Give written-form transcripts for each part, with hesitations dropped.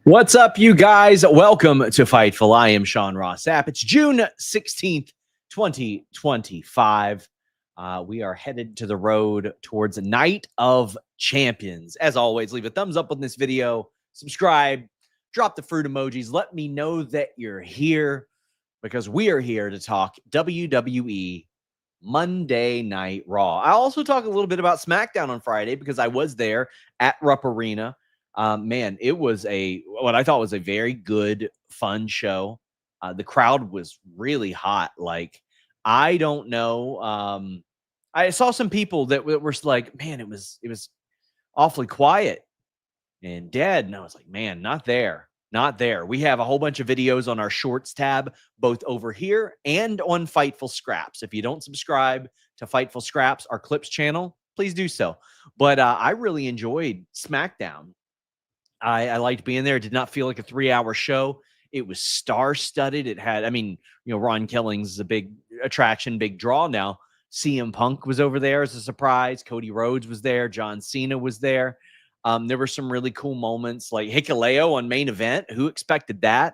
What's up, you guys? Welcome to Fightful. I am Sean Ross Sapp. It's June 16th, 2025. We are headed to the road towards Night of Champions. As always, leave a thumbs up on this video, subscribe, drop the fruit emojis. Let me know that you're here because we are here to talk WWE Monday Night Raw. I'll also talk a little bit about Smackdown on Friday because I was there at Rupp Arena. Man, it was what I thought was a very good, fun show. The crowd was really hot. Like, I don't know. I saw some people that were like, man, it was awfully quiet and dead. And I was like, man, not there. We have a whole bunch of videos on our shorts tab, both over here and on Fightful Scraps. If you don't subscribe to Fightful Scraps, our clips channel, please do so. But I really enjoyed Smackdown. I liked being there. It did not feel like a 3-hour show. It was star-studded. It had, Ron Killings is a big attraction, big draw now. CM Punk was over there as a surprise. Cody Rhodes was there. John Cena was there. There were some really cool moments like Hikuleo on main event. Who expected that?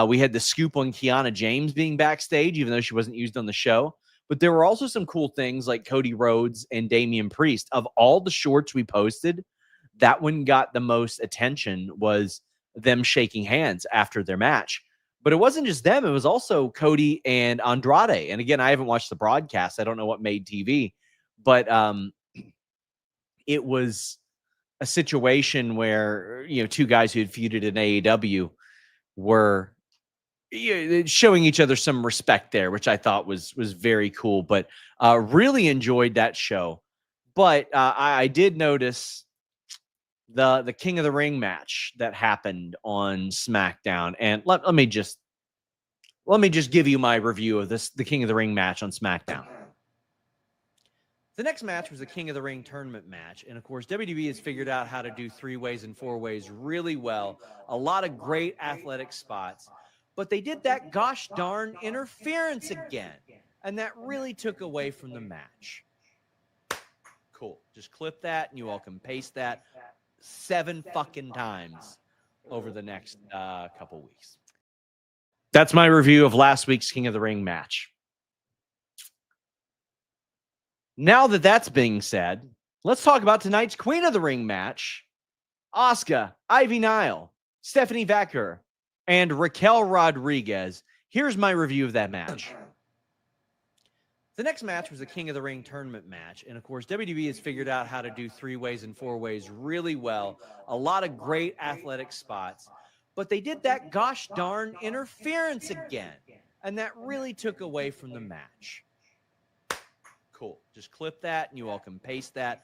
We had the scoop on Kiana James being backstage, even though she wasn't used on the show. But there were also some cool things like Cody Rhodes and Damian Priest. Of all the shorts we posted, that one got the most attention was them shaking hands after their match. But it wasn't just them. It was also Cody and Andrade. And again, I haven't watched the broadcast. I don't know what made TV. But it was a situation where, two guys who had feuded in AEW were showing each other some respect there, which I thought was very cool. But really enjoyed that show. But I did notice the King of the Ring match that happened on SmackDown. And let me just give you my review of the King of the Ring match on SmackDown. The next match was the King of the Ring tournament match. And of course, WWE has figured out how to do 3-ways and 4-ways really well. A lot of great athletic spots. But they did that gosh darn interference again. And that really took away from the match. Cool. Just clip that and you all can paste that 7 fucking times over the next couple weeks. That's my review of last week's King of the Ring match. Now that that's being said, let's talk about tonight's Queen of the Ring match. Asuka, Ivy Nile, Stephanie Vaquer, and Raquel Rodriguez. Here's my review of that match. The next match was the King of the Ring tournament match. And of course, WWE has figured out how to do 3-ways and 4-ways really well. A lot of great athletic spots. But they did that gosh darn interference again. And that really took away from the match. Cool. Just clip that and you all can paste that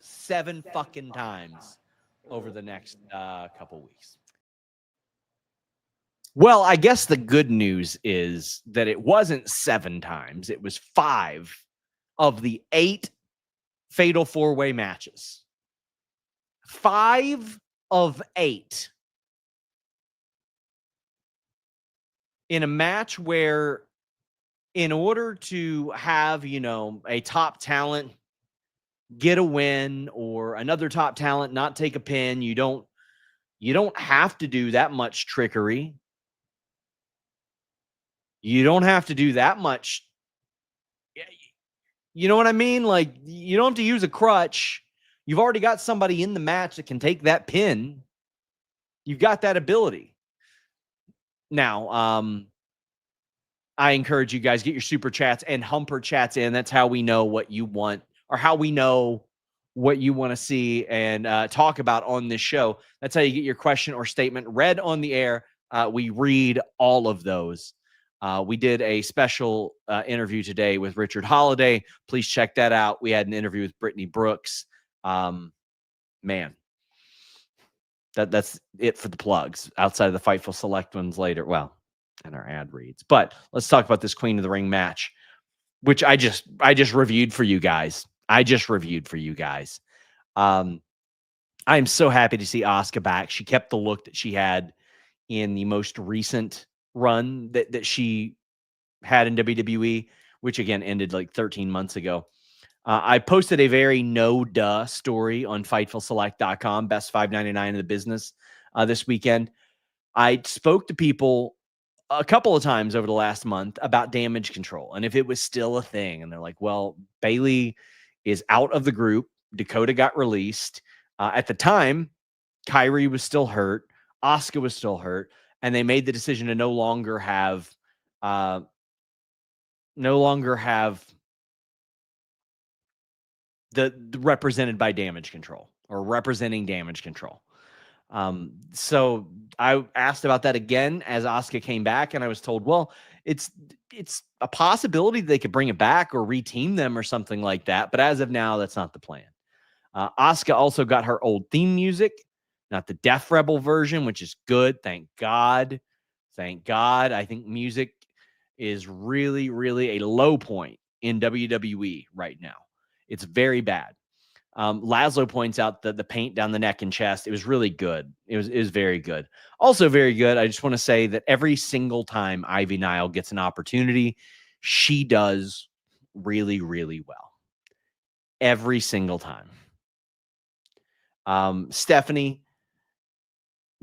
7 fucking times over the next couple weeks. Well, I guess the good news is that it wasn't 7 times. It was 5 of the 8 fatal 4-way matches. 5 of 8. In a match where, in order to have, a top talent get a win or another top talent not take a pin, you don't have to do that much trickery. You don't have to do that much. You know what I mean? Like, you don't have to use a crutch. You've already got somebody in the match that can take that pin. You've got that ability. Now, I encourage you guys, get your super chats and humper chats in. That's how we know what you want, or how we know what you want to see and talk about on this show. That's how you get your question or statement read on the air. We read all of those. We did a special interview today with Richard Holiday. Please check that out. We had an interview with Brittany Brooks. Man, that's it for the plugs. Outside of the Fightful Select ones later. Well, and our ad reads. But let's talk about this Queen of the Ring match, which I just reviewed for you guys. I am so happy to see Asuka back. She kept the look that she had in the most recent run that she had in WWE, which again ended like 13 months ago. I posted a very no-duh story on FightfulSelect.com, best $5.99 in the business. this weekend. I spoke to people a couple of times over the last month about damage control and if it was still a thing. And they're like, well, Bayley is out of the group. Dakota got released. At the time, Kairi was still hurt. Asuka was still hurt. And they made the decision to no longer have the represented by damage control or representing damage control. So I asked about that again as Asuka came back, and I was told, well, it's a possibility they could bring it back or reteam them or something like that. But as of now, that's not the plan. Asuka also got her old theme music, not the Death Rebel version, which is good. Thank God. Thank God. I think music is really, really a low point in WWE right now. It's very bad. Laszlo points out the paint down the neck and chest. It was really good. It was very good. Also very good. I just want to say that every single time Ivy Nile gets an opportunity, she does really, really well. Every single time. Stephanie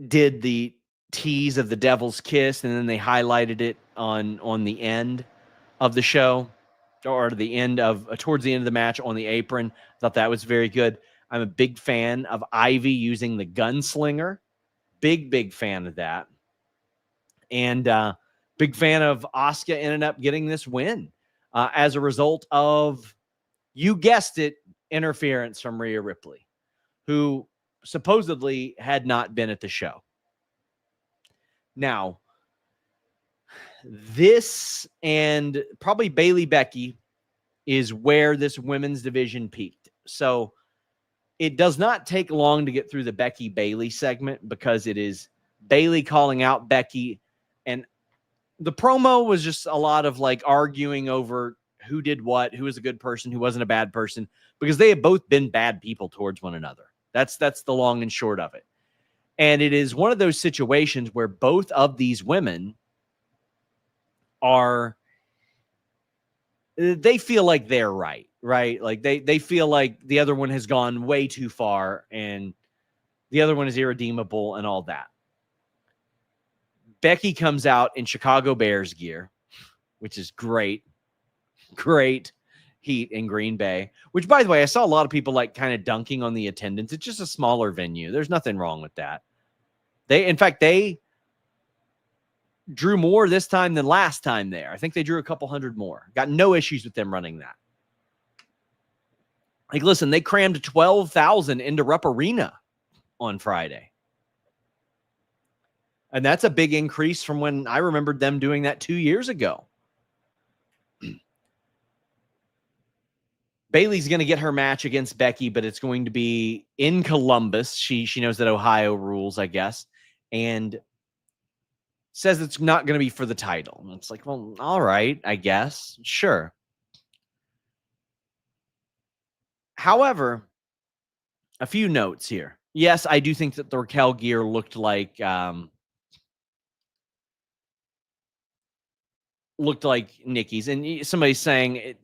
did the tease of the Devil's Kiss, and then they highlighted it on the end of the show, or the end of towards the end of the match on the apron. Thought that was very good. I'm a big fan of Ivy using the gunslinger. Big fan of that. And big fan of Asuka ended up getting this win as a result of, you guessed it, interference from Rhea Ripley, who supposedly had not been at the show. Now, this and probably Bayley Becky is where this women's division peaked. So it does not take long to get through the Becky Bayley segment because it is Bayley calling out Becky. And the promo was just a lot of like arguing over who did what, who was a good person, who wasn't a bad person, because they have both been bad people towards one another. That's the long and short of it. And it is one of those situations where both of these women they feel like they're right? Like they feel like the other one has gone way too far and the other one is irredeemable and all that. Becky comes out in Chicago Bears gear, which is great. Great heat in Green Bay, which, by the way, I saw a lot of people like kind of dunking on the attendance. It's just a smaller venue. There's nothing wrong with that. In fact, they drew more this time than last time there. I think they drew a couple hundred more. Got no issues with them running that. Like, listen, they crammed 12,000 into Rupp Arena on Friday. And that's a big increase from when I remembered them doing that 2 years ago. Bayley's going to get her match against Becky, but it's going to be in Columbus. She knows that Ohio rules, I guess, and says it's not going to be for the title. And it's like, well, all right, I guess. Sure. However, a few notes here. Yes, I do think that the Raquel gear looked like Nikki's. And somebody's saying,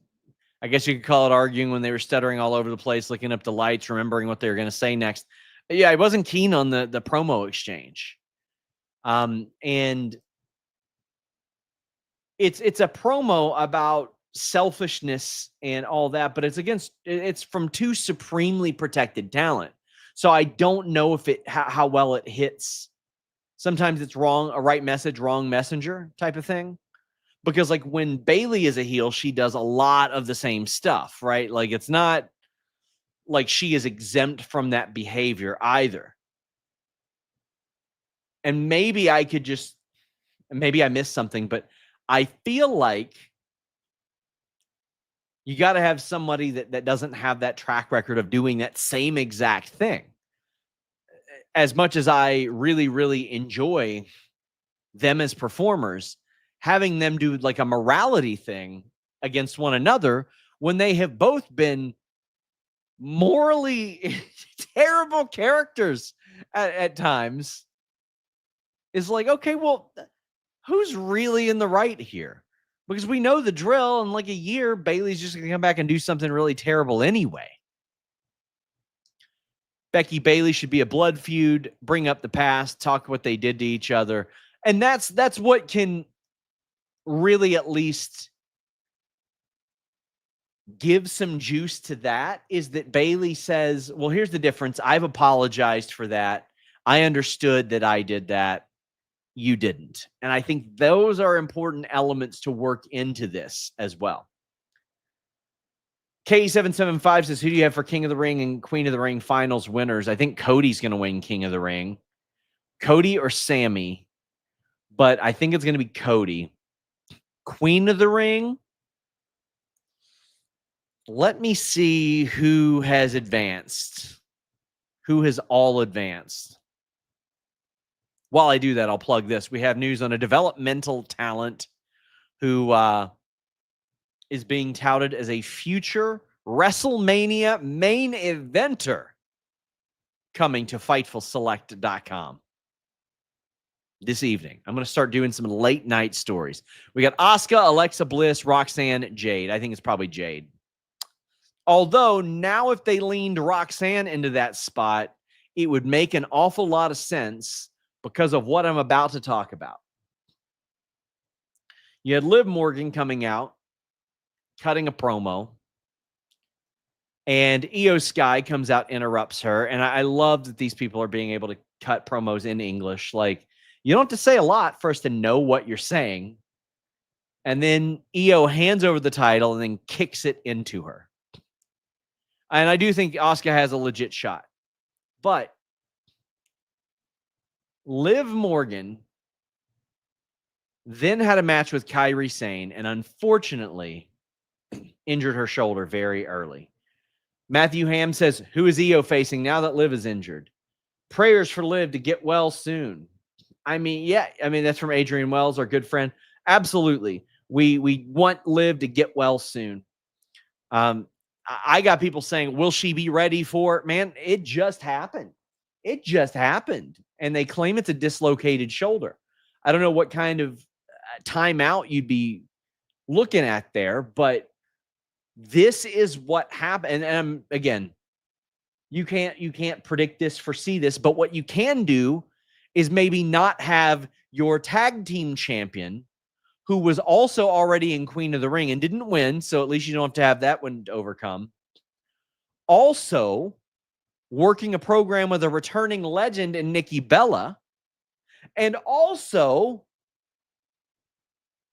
I guess you could call it arguing when they were stuttering all over the place, looking up the lights, remembering what they were going to say next. Yeah, I wasn't keen on the promo exchange. And it's a promo about selfishness and all that, but it's from two supremely protected talent. So I don't know if how well it hits. Sometimes it's wrong, a right message, wrong messenger type of thing. Because like when Bayley is a heel, she does a lot of the same stuff, right? Like it's not like she is exempt from that behavior either. And maybe I missed something, but I feel like you got to have somebody that doesn't have that track record of doing that same exact thing. As much as I really, really enjoy them as performers, having them do like a morality thing against one another when they have both been morally terrible characters at times is like, okay, well, who's really in the right here? Because we know the drill. In like a year, Bayley's just going to come back and do something really terrible anyway. Becky Bayley should be a blood feud, bring up the past, talk what they did to each other. And that's what can really at least give some juice to that, is that Bayley says, well, here's the difference. I've apologized for that. I understood that I did that. You didn't. And I think those are important elements to work into this as well. K775 says, who do you have for King of the Ring and Queen of the Ring finals winners? I think Cody's going to win King of the Ring. Cody or Sammy, but I think it's going to be Cody. Queen of the Ring, let me see who has advanced. Who has all advanced? While I do that, I'll plug this. We have news on a developmental talent who is being touted as a future WrestleMania main eventer coming to FightfulSelect.com this evening. I'm going to start doing some late night stories. We got Asuka, Alexa Bliss, Roxanne, Jade. I think it's probably Jade. Although now if they leaned Roxanne into that spot, it would make an awful lot of sense because of what I'm about to talk about. You had Liv Morgan coming out, cutting a promo, and Io Sky comes out, interrupts her. And I love that these people are being able to cut promos in English. Like, you don't have to say a lot for us to know what you're saying. And then Io hands over the title and then kicks it into her. And I do think Asuka has a legit shot. But Liv Morgan then had a match with Kairi Sane and unfortunately injured her shoulder very early. Matthew Ham says, who is Io facing now that Liv is injured? Prayers for Liv to get well soon. I mean, that's from Adrian Wells, our good friend. Absolutely. We want Liv to get well soon. I got people saying, will she be ready for it? Man, it just happened. It just happened. And they claim it's a dislocated shoulder. I don't know what kind of timeout you'd be looking at there, but this is what happened. And again, you can't predict this, foresee this, but what you can do is maybe not have your tag team champion, who was also already in Queen of the Ring and didn't win, so at least you don't have to have that one to overcome, also working a program with a returning legend in Nikki Bella, and also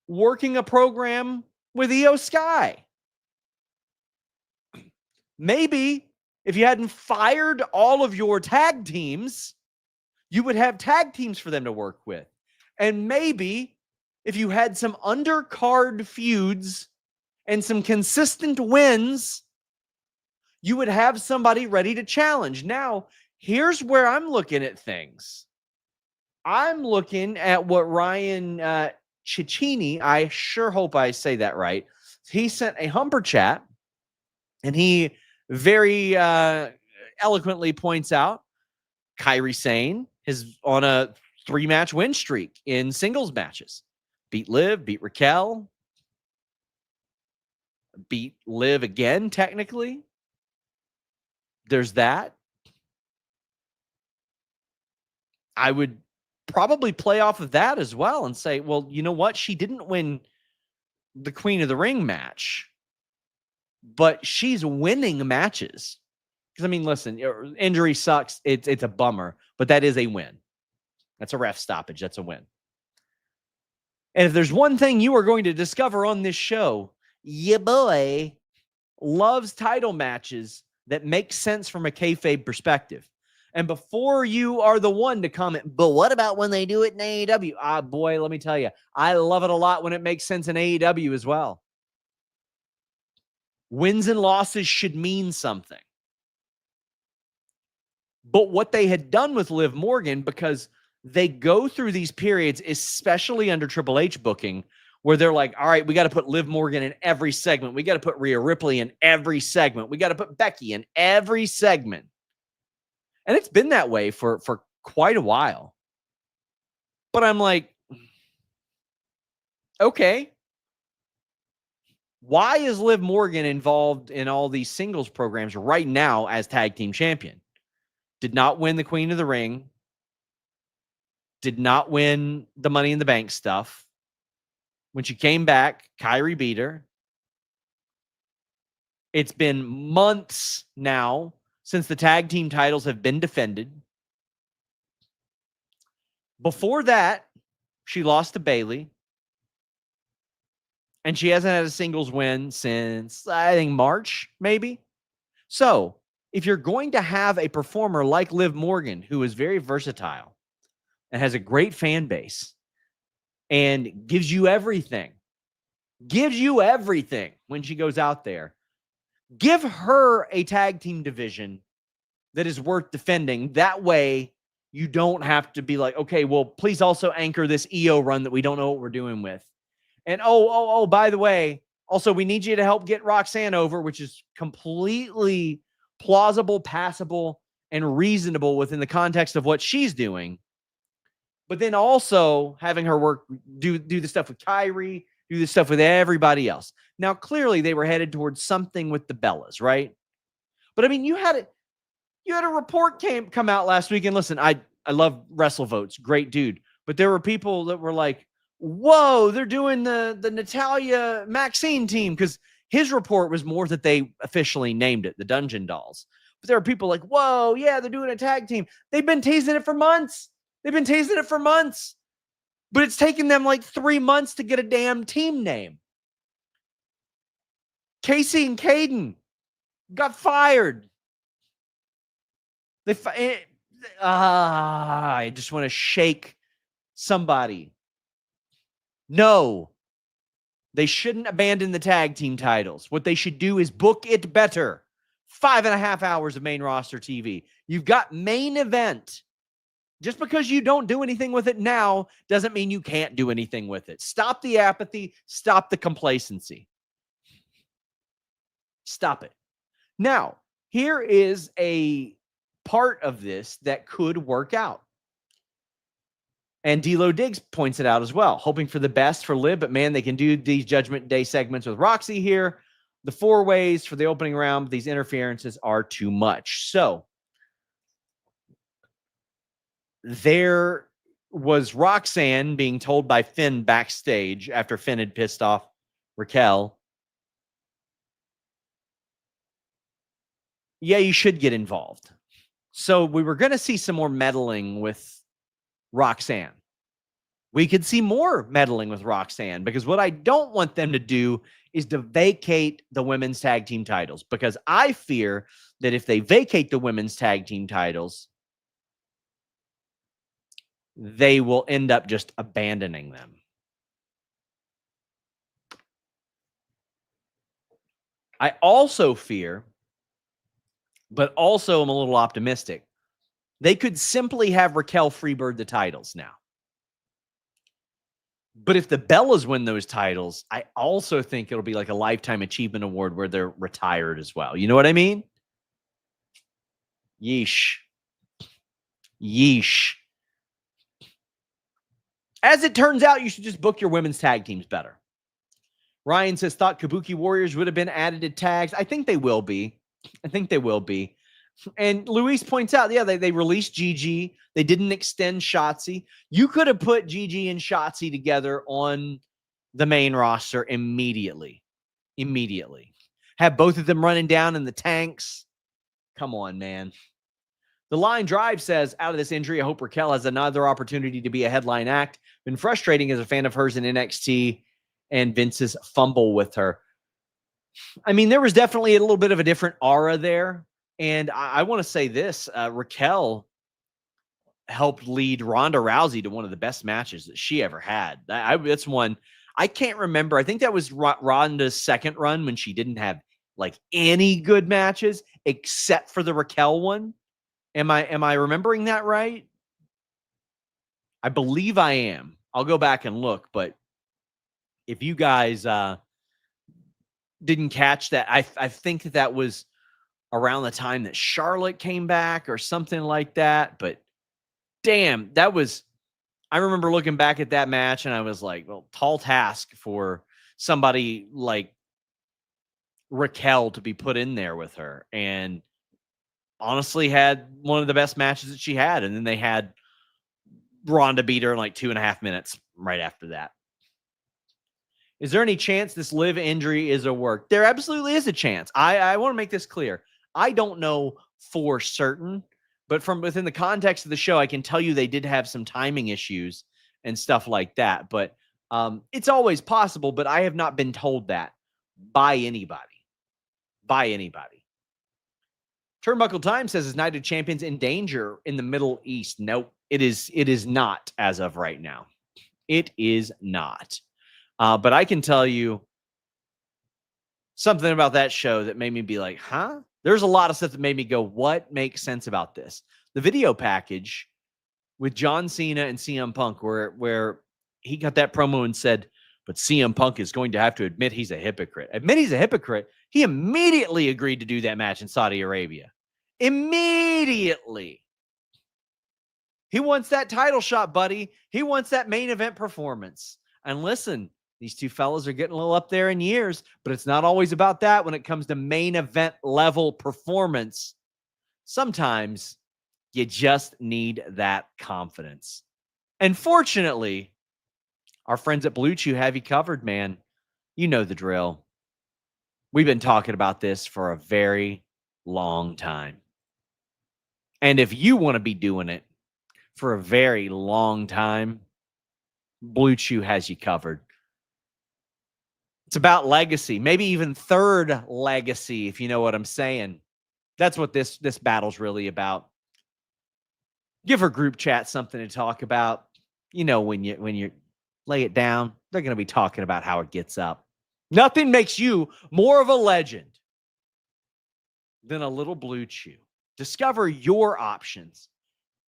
working a program with Io Sky. Maybe if you hadn't fired all of your tag teams, you would have tag teams for them to work with. And maybe if you had some undercard feuds and some consistent wins, you would have somebody ready to challenge. Now, here's where I'm looking at things. I'm looking at what Ryan Cicchini, I sure hope I say that right. He sent a Humper chat, and he very eloquently points out Kairi Sane is on a 3-match win streak in singles matches. Beat Liv, beat Raquel, beat Liv again, technically. There's that. I would probably play off of that as well and say, well, you know what? She didn't win the Queen of the Ring match, but she's winning matches. Because, I mean, listen, injury sucks. It's a bummer, but that is a win. That's a ref stoppage. That's a win. And if there's one thing you are going to discover on this show, your boy loves title matches that make sense from a kayfabe perspective. And before you are the one to comment, but what about when they do it in AEW? Boy, let me tell you, I love it a lot when it makes sense in AEW as well. Wins and losses should mean something. But what they had done with Liv Morgan, because they go through these periods, especially under Triple H booking, where they're like, all right, we got to put Liv Morgan in every segment. We got to put Rhea Ripley in every segment. We got to put Becky in every segment. And it's been that way for quite a while. But I'm like, okay, why is Liv Morgan involved in all these singles programs right now as tag team champion? did not win the Queen of the Ring, did not win the Money in the Bank stuff. When she came back, Kairi beat her. It's been months now since the tag team titles have been defended. Before that, she lost to Bayley. And she hasn't had a singles win since, I think, March, maybe. So, if you're going to have a performer like Liv Morgan, who is very versatile and has a great fan base and gives you everything when she goes out there, give her a tag team division that is worth defending. That way, you don't have to be like, okay, well, please also anchor this EO run that we don't know what we're doing with. And by the way, also, we need you to help get Roxanne over, which is completely plausible, passable, and reasonable within the context of what she's doing. But then also having her work, do the stuff with Kairi, do the stuff with everybody else. Now, clearly, they were headed towards something with the Bellas, right? But I mean, you had a report come out last week, and listen, I love WrestleVotes, great dude, but there were people that were like, whoa, they're doing the Natalya Maxine team, because his report was more that they officially named it the Dungeon Dolls. But there are people like, whoa, yeah, they're doing a tag team. They've been teasing it for months. But it's taken them like 3 months to get a damn team name. Casey and Caden got fired. I just want to shake somebody. No, they shouldn't abandon the tag team titles. What they should do is book it better. 5.5 hours of main roster TV. You've got main event. Just because you don't do anything with it now doesn't mean you can't do anything with it. Stop the apathy. Stop the complacency. Stop it. Now, here is a part of this that could work out. And D'Lo Diggs points it out as well, hoping for the best for Liv, but man, they can do these Judgment Day segments with Roxy here. The 4 ways for the opening round, but these interferences are too much. So there was Roxanne being told by Finn backstage after Finn had pissed off Raquel, yeah, you should get involved. So we were going to see some more meddling with Roxanne. We could see more meddling with Roxanne, because what I don't want them to do is to vacate the women's tag team titles, because I fear that if they vacate the women's tag team titles, they will end up just abandoning them. I also fear, but also I'm a little optimistic, they could simply have Raquel freebird the titles now. But if the Bellas win those titles, I also think it'll be like a lifetime achievement award where they're retired as well. You know what I mean? Yeesh. As it turns out, you should just book your women's tag teams better. Ryan says, thought Kabuki Warriors would have been added to tags. I think they will be. And Luis points out, yeah, they released Gigi. They didn't extend Shotzi. You could have put Gigi and Shotzi together on the main roster immediately. Have both of them running down in the tanks. Come on, man. The Line Drive says, out of this injury, I hope Raquel has another opportunity to be a headline act. Been frustrating as a fan of hers in NXT and Vince's fumble with her. I mean, there was definitely a little bit of a different aura there. And I want to say this, Raquel helped lead Ronda Rousey to one of the best matches that she ever had. That's one I can't remember. I think that was Ronda's second run when she didn't have like any good matches except for the Raquel one. Am I remembering that right? I believe I am. I'll go back and look, but if you guys didn't catch that, I think that was around the time that Charlotte came back or something like that. But damn, I remember looking back at that match and I was like, well, tall task for somebody like Raquel to be put in there with her. And honestly had one of the best matches that she had. And then they had Ronda beat her in like 2.5 minutes right after that. Is there any chance this Liv injury is a work? There absolutely is a chance. I want to make this clear. I don't know for certain, but from within the context of the show, I can tell you they did have some timing issues and stuff like that. But it's always possible, but I have not been told that by anybody. By anybody. Turnbuckle Time says, is Night of Champions in danger in the Middle East? Nope, it is not as of right now. It is not. But I can tell you something about that show that made me be like, huh? There's a lot of stuff that made me go, what makes sense about this? The video package with John Cena and CM Punk, where he got that promo and said, but CM Punk is going to have to admit he's a hypocrite. Admit he's a hypocrite. He immediately agreed to do that match in Saudi Arabia. Immediately. He wants that title shot, buddy. He wants that main event performance. And listen, these two fellas are getting a little up there in years, but it's not always about that when it comes to main event level performance. Sometimes you just need that confidence. And fortunately, our friends at Blue Chew have you covered, man. You know the drill. We've been talking about this for a very long time. And if you want to be doing it for a very long time, Blue Chew has you covered. It's about legacy, maybe even third legacy, if you know what I'm saying. That's what this battle's really about. Give her group chat something to talk about. You know, when you lay it down, they're going to be talking about how it gets up. Nothing makes you more of a legend than a little Blue Chew. Discover your options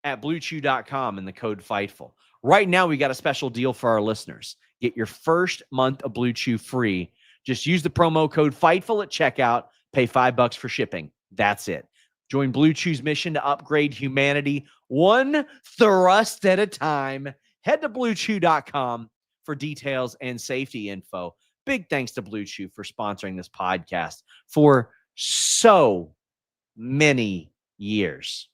at bluechew.com and the code FIGHTFUL. Right now, we got a special deal for our listeners. Get your first month of Blue Chew free. Just use the promo code FIGHTFUL at checkout. Pay $5 for shipping. That's it. Join Blue Chew's mission to upgrade humanity one thrust at a time. Head to bluechew.com for details and safety info. Big thanks to Blue Chew for sponsoring this podcast for so many years.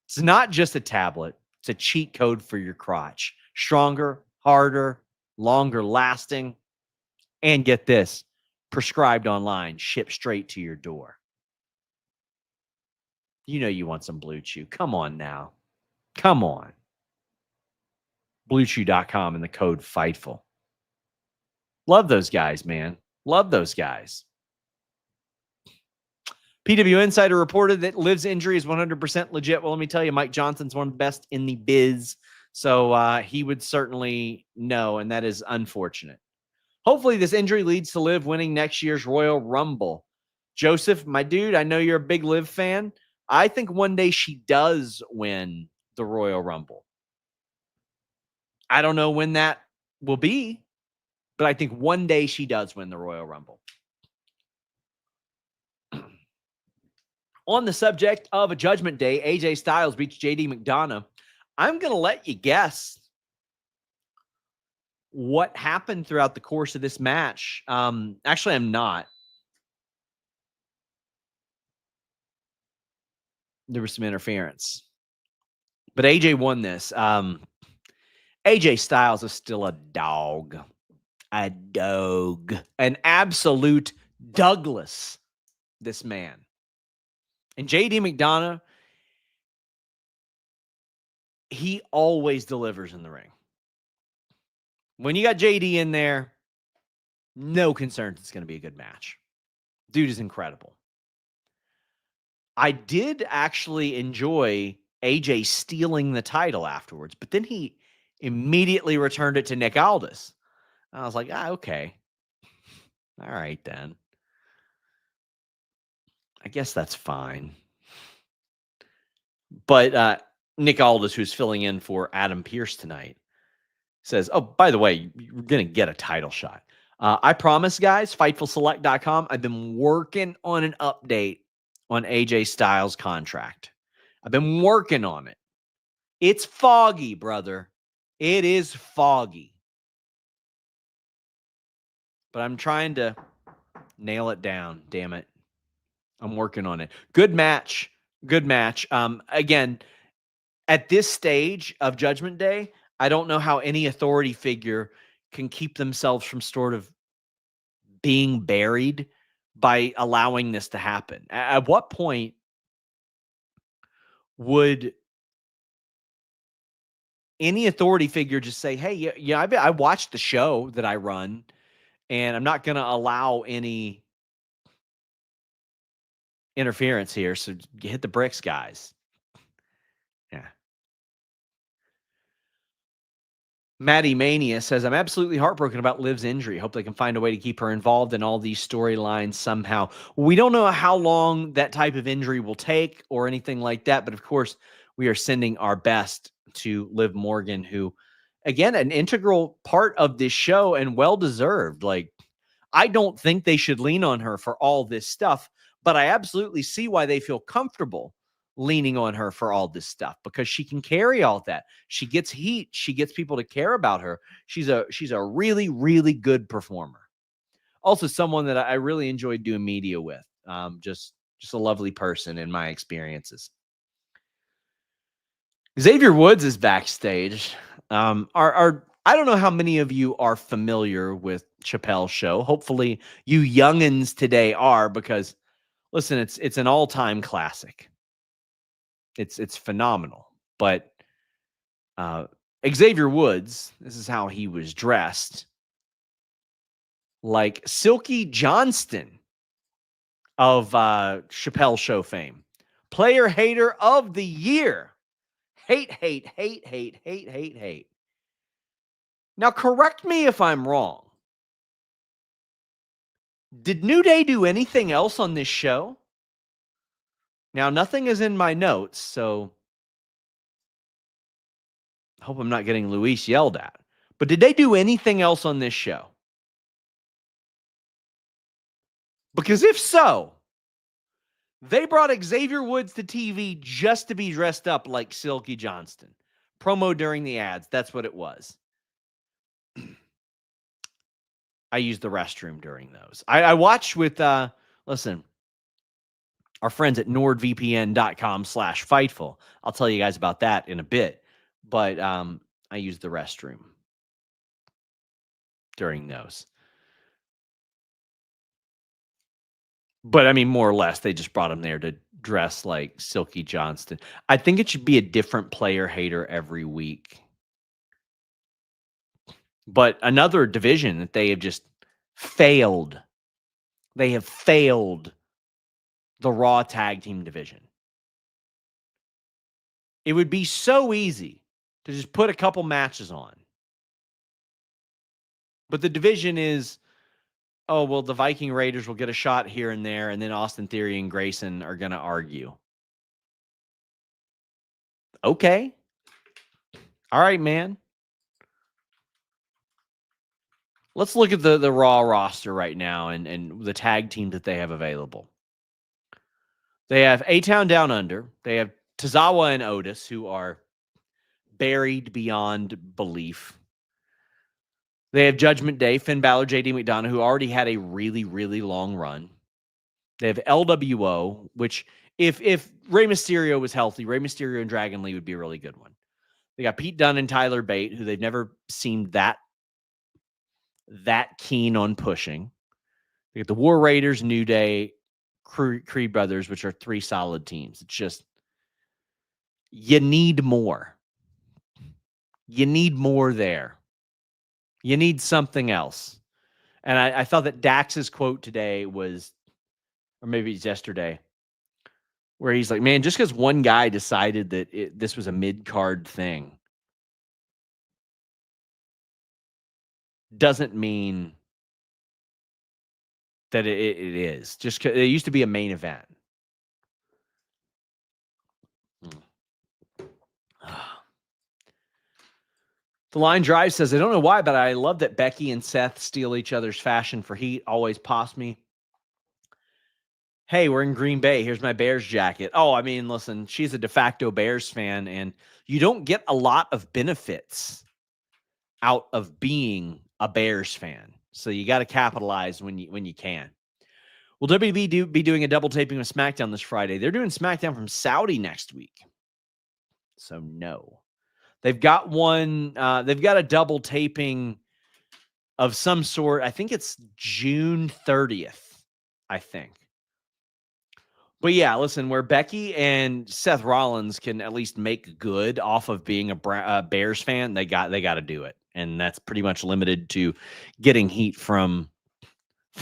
It's not just a tablet. It's a cheat code for your crotch. Stronger, harder, longer lasting. And get this, prescribed online, shipped straight to your door. You know you want some Blue Chew. Come on now. Come on. BlueChew.com and the code FIGHTFUL. Love those guys, man. Love those guys. PW Insider reported that Liv's injury is 100% legit. Well, let me tell you, Mike Johnson's one of the best in the biz. So he would certainly know, and that is unfortunate. Hopefully this injury leads to Liv winning next year's Royal Rumble. Joseph, my dude, I know you're a big Liv fan. I think one day she does win the Royal Rumble. I don't know when that will be, but I think one day she does win the Royal Rumble. On the subject of a Judgment Day, AJ Styles beats JD McDonough. I'm going to let you guess what happened throughout the course of this match. Actually, I'm not. There was some interference. But AJ won this. AJ Styles is still a dog. A dog. An absolute Douglas, this man. And JD McDonough, he always delivers in the ring. When you got JD in there, no concerns it's going to be a good match. Dude is incredible. I did actually enjoy AJ stealing the title afterwards, but then he immediately returned it to Nick Aldis. I was like, okay. All right, then. I guess that's fine. But Nick Aldis, who's filling in for Adam Pearce tonight, says, oh, by the way, you're going to get a title shot. I promise, guys, FightfulSelect.com, I've been working on an update on AJ Styles' contract. I've been working on it. It's foggy, brother. It is foggy. But I'm trying to nail it down, damn it. I'm working on it. Good match. Good match. Again, at this stage of Judgment Day, I don't know how any authority figure can keep themselves from sort of being buried by allowing this to happen. At what point would any authority figure just say, hey, yeah, I watched the show that I run, and I'm not going to allow any interference here, so you hit the bricks, guys. Yeah. Maddie Mania says, I'm absolutely heartbroken about Liv's injury. Hope they can find a way to keep her involved in all these storylines somehow. We don't know how long that type of injury will take or anything like that, but of course, we are sending our best to Liv Morgan, who, again, an integral part of this show and well-deserved. Like, I don't think they should lean on her for all this stuff, but I absolutely see why they feel comfortable leaning on her for all this stuff, because she can carry all that. She gets heat. She gets people to care about her. She's a really, really good performer. Also someone that I really enjoyed doing media with. Just a lovely person in my experiences. Xavier Woods is backstage. I don't know how many of you are familiar with Chappelle's show. Hopefully you youngins today are, because listen, it's an all-time classic. It's phenomenal. But Xavier Woods, this is how he was dressed. Like Silky Johnston of Chappelle's show fame. Player hater of the year. Hate. Now, correct me if I'm wrong. Did New Day do anything else on this show? Now, nothing is in my notes, so I hope I'm not getting Luis yelled at. But did they do anything else on this show? Because if so, they brought Xavier Woods to TV just to be dressed up like Silky Johnston. Promo during the ads. That's what it was. I used the restroom during those. I watched with, listen, our friends at nordvpn.com/Fightful. I'll tell you guys about that in a bit. But I used the restroom during those. But I mean, more or less, they just brought him there to dress like Silky Johnston. I think it should be a different player hater every week. But another division that they have just failed. They have failed the Raw tag team division. It would be so easy to just put a couple matches on. But the division is, oh, well, the Viking Raiders will get a shot here and there, and then Austin Theory and Grayson are going to argue. Okay. All right, man. Let's look at the Raw roster right now and the tag team that they have available. They have A-Town Down Under. They have Tozawa and Otis, who are buried beyond belief. They have Judgment Day, Finn Balor, JD McDonough, who already had a really, really long run. They have LWO, which if Rey Mysterio was healthy, Rey Mysterio and Dragon Lee would be a really good one. They got Pete Dunne and Tyler Bate, who they've never seemed that keen on pushing. They got the War Raiders, New Day, Creed Brothers, which are three solid teams. It's just, you need more. You need more there. You need something else. And I thought that Dax's quote today was, or maybe it's yesterday, where he's like, man, just because one guy decided that this was a mid-card thing doesn't mean that it is. Just 'cause it used to be a main event. The Line Drive says, I don't know why, but I love that Becky and Seth steal each other's fashion for heat. Always pos me. Hey, we're in Green Bay. Here's my Bears jacket. Oh, I mean, listen, she's a de facto Bears fan, and you don't get a lot of benefits out of being a Bears fan. So you got to capitalize when you can. Will WWE be doing a double taping with SmackDown this Friday? They're doing SmackDown from Saudi next week. So no. They've got one. They've got a double taping of some sort. I think it's June 30th, I think. But yeah, listen, where Becky and Seth Rollins can at least make good off of being a Bears fan, they got to do it. And that's pretty much limited to getting heat from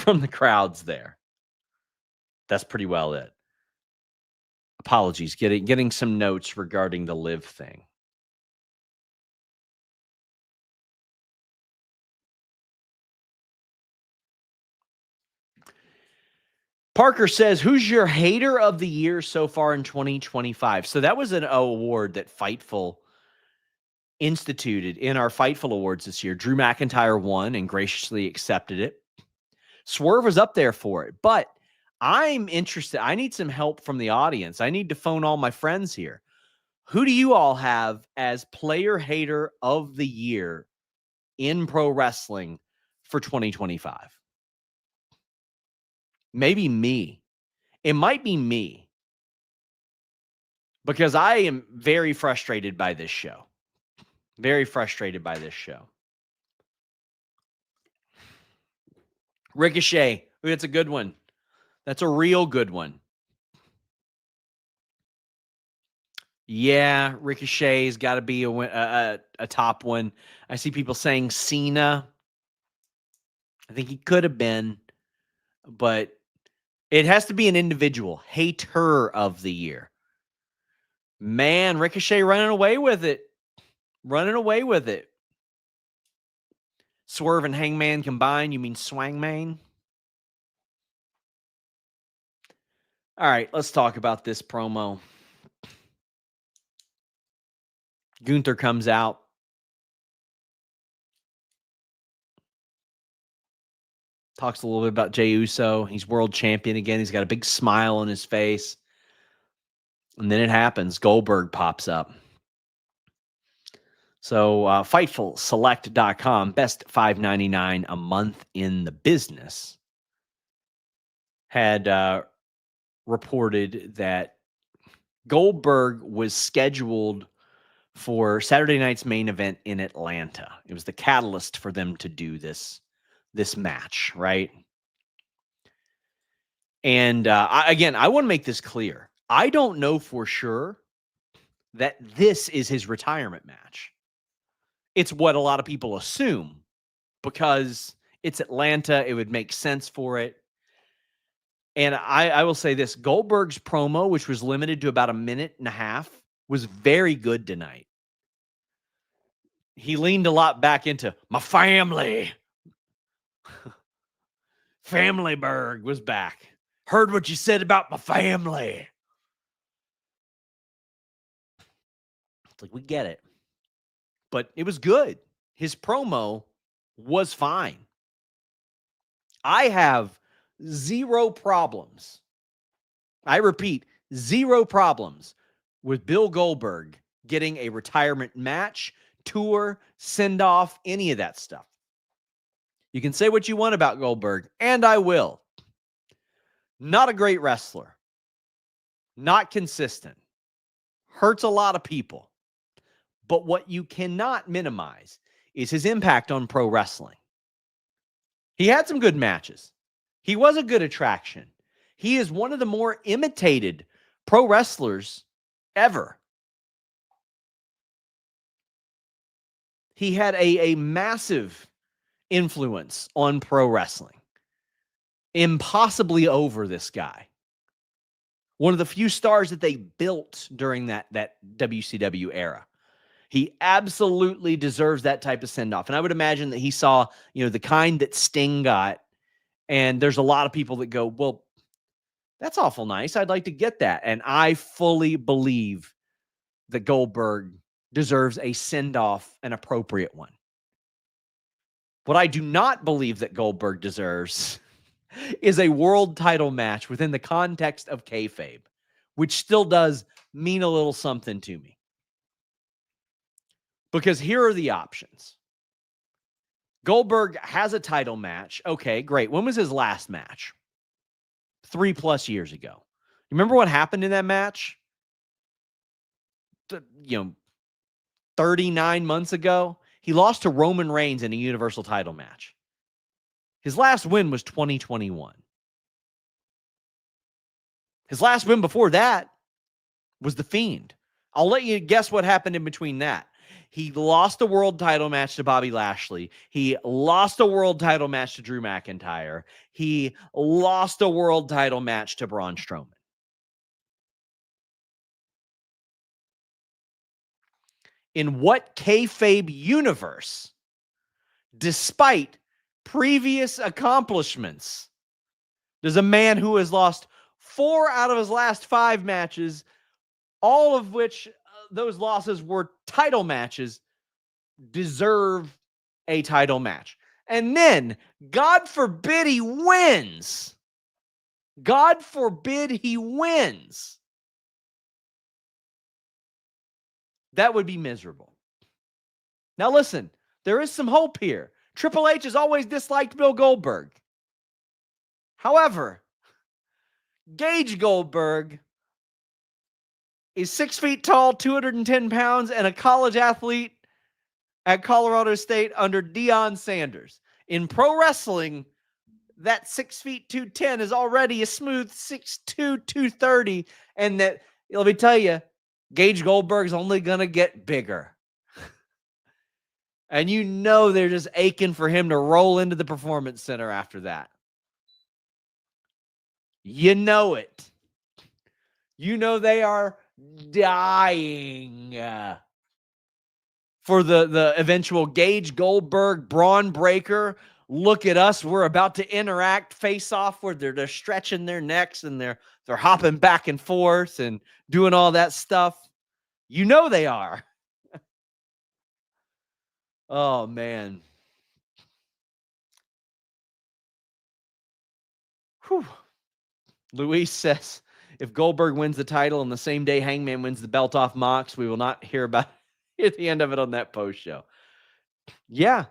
the crowds there. That's pretty well it. Apologies, getting some notes regarding the Liv thing. Parker says, who's your hater of the year so far in 2025? So that was an award that Fightful instituted in our Fightful Awards this year. Drew McIntyre won and graciously accepted it. Swerve was up there for it, but I'm interested. I need some help from the audience. I need to phone all my friends here. Who do you all have as player hater of the year in pro wrestling for 2025? Maybe me. It might be me because I am very frustrated by this show. Very frustrated by this show. Ricochet. That's a good one. That's a real good one. Yeah, Ricochet's got to be a top one. I see people saying Cena. I think he could have been, but it has to be an individual hater of the year. Man, Ricochet running away with it. Running away with it. Swerve and Hangman combined. You mean Swangman? All right, let's talk about this promo. Gunther comes out. Talks a little bit about Jey Uso. He's world champion again. He's got a big smile on his face. And then it happens. Goldberg pops up. So FightfulSelect.com, best $5.99 a month in the business, had reported that Goldberg was scheduled for Saturday night's main event in Atlanta. It was the catalyst for them to do this match, right? And I want to make this clear. I don't know for sure that this is his retirement match. It's what a lot of people assume because it's Atlanta. It would make sense for it. And I will say this, Goldberg's promo, which was limited to about a minute and a half, was very good tonight. He leaned a lot back into my family. Familyberg was back. Heard what you said about my family. It's like, we get it. But it was good. His promo was fine. I have zero problems. I repeat, zero problems with Bill Goldberg getting a retirement match, tour, send-off, any of that stuff. You can say what you want about Goldberg, and I will. Not a great wrestler. Not consistent. Hurts a lot of people. But what you cannot minimize is his impact on pro wrestling. He had some good matches. He was a good attraction. He is one of the more imitated pro wrestlers ever. He had a massive influence on pro wrestling. Impossibly over this guy. One of the few stars that they built during that WCW era. He absolutely deserves that type of send-off. And I would imagine that he saw, the kind that Sting got. And there's a lot of people that go, well, that's awful nice. I'd like to get that. And I fully believe that Goldberg deserves a send-off, an appropriate one. What I do not believe that Goldberg deserves is a world title match within the context of kayfabe, which still does mean a little something to me. Because here are the options. Goldberg has a title match. Okay, great. When was his last match? 3+ years ago. You remember what happened in that match? 39 months ago, he lost to Roman Reigns in a Universal title match. His last win was 2021. His last win before that was The Fiend. I'll let you guess what happened in between that. He lost a world title match to Bobby Lashley. He lost a world title match to Drew McIntyre. He lost a world title match to Braun Strowman. In what kayfabe universe, despite previous accomplishments, does a man who has lost 4 out of his last 5 matches, all of which those losses were title matches, deserve a title match? And then, God forbid he wins. God forbid he wins. That would be miserable. Now listen, there is some hope here. Triple H has always disliked Bill Goldberg. However, Gage Goldberg is 6 feet tall, 210 pounds, and a college athlete at Colorado State under Deion Sanders. In pro wrestling, that 6 feet 210 is already a smooth 6'2", 230. And that, let me tell you, Gage Goldberg's only going to get bigger. And you know they're just aching for him to roll into the Performance Center after that. You know it. You know they are dying for the eventual Gage Goldberg, Braun Breaker. Look at us. We're about to interact, face off, where they're stretching their necks and they're hopping back and forth and doing all that stuff. You know they are. Oh, man. Whew. Luis says, if Goldberg wins the title on the same day Hangman wins the belt off Mox, we will not hear about it at the end of it on that post show. Yeah.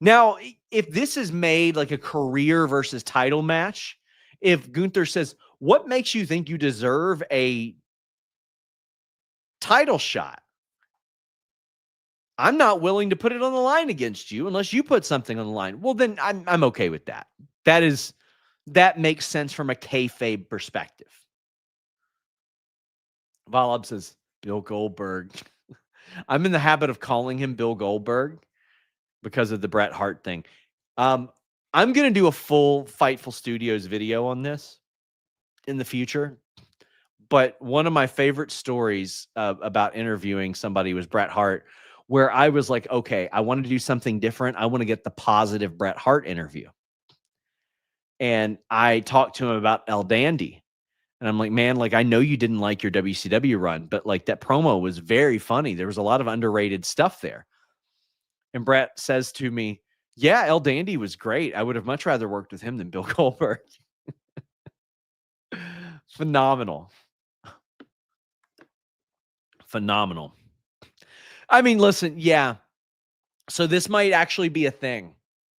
Now, if this is made like a career versus title match, if Gunther says, what makes you think you deserve a title shot? I'm not willing to put it on the line against you unless you put something on the line. Well, then I'm okay with that. That makes sense from a kayfabe perspective. Valab says, Bill Goldberg. I'm in the habit of calling him Bill Goldberg because of the Bret Hart thing. I'm going to do a full Fightful Studios video on this in the future. But one of my favorite stories about interviewing somebody was Bret Hart, where I was like, okay, I want to do something different. I want to get the positive Bret Hart interview. And I talked to him about El Dandy. And I'm like, man, like, I know you didn't like your WCW run, but like that promo was very funny. There was a lot of underrated stuff there. And Bret says to me, yeah, El Dandy was great. I would have much rather worked with him than Bill Goldberg. Phenomenal. Phenomenal. I mean, listen, yeah. So this might actually be a thing.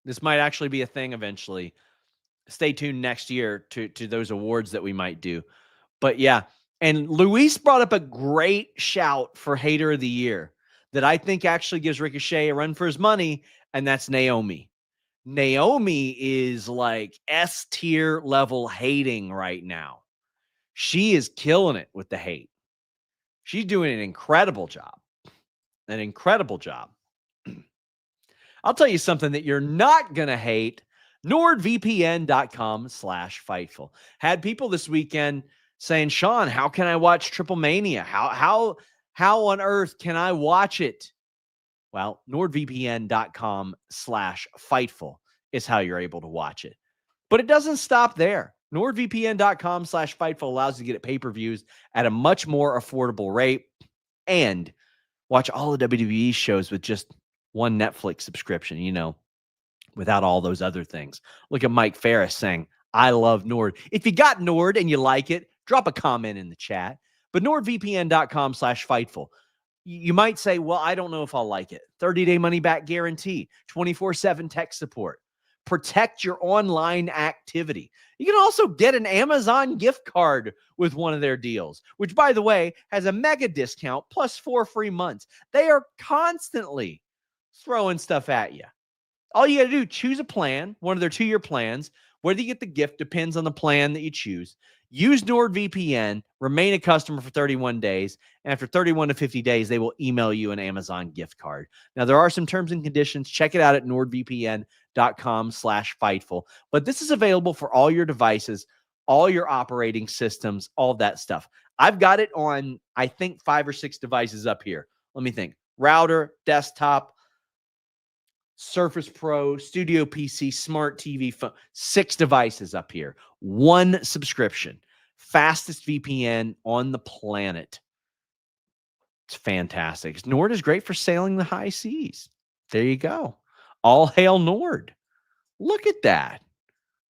This might actually be a thing eventually. Stay tuned next year to those awards that we might do. But yeah, and Luis brought up a great shout for Hater of the Year that I think actually gives Ricochet a run for his money, and that's Naomi. Naomi is like S-tier level hating right now. She is killing it with the hate. She's doing an incredible job. An incredible job. I'll tell you something that you're not going to hate. NordVPN.com/Fightful. Had people this weekend saying, Sean, how can I watch Triple Mania? How on earth can I watch it? Well, NordVPN.com/Fightful is how you're able to watch it. But it doesn't stop there. NordVPN.com/Fightful allows you to get pay-per-views at a much more affordable rate and watch all the WWE shows with just one Netflix subscription, you know, without all those other things. Look at Mike Ferris saying, I love Nord. If you got Nord and you like it, drop a comment in the chat. But NordVPN.com/Fightful. You might say, well, I don't know if I'll like it. 30-day money-back guarantee, 24/7 tech support, protect your online activity. You can also get an Amazon gift card with one of their deals, which, by the way, has a mega discount plus 4 free months. They are constantly throwing stuff at you. All you got to do, choose a plan, one of their 2-year plans. Whether you get the gift depends on the plan that you choose. Use NordVPN, remain a customer for 31 days, and after 31 to 50 days, they will email you an Amazon gift card. Now, there are some terms and conditions. Check it out at nordvpn.com/Fightful. But this is available for all your devices, all your operating systems, all that stuff. I've got it on, I think, 5 or 6 devices up here. Let me think. Router, desktop, Surface Pro, Studio PC, Smart TV, phone, 6 devices up here. 1 subscription. Fastest VPN on the planet. It's fantastic. Nord is great for sailing the high seas. There you go. All hail Nord. Look at that.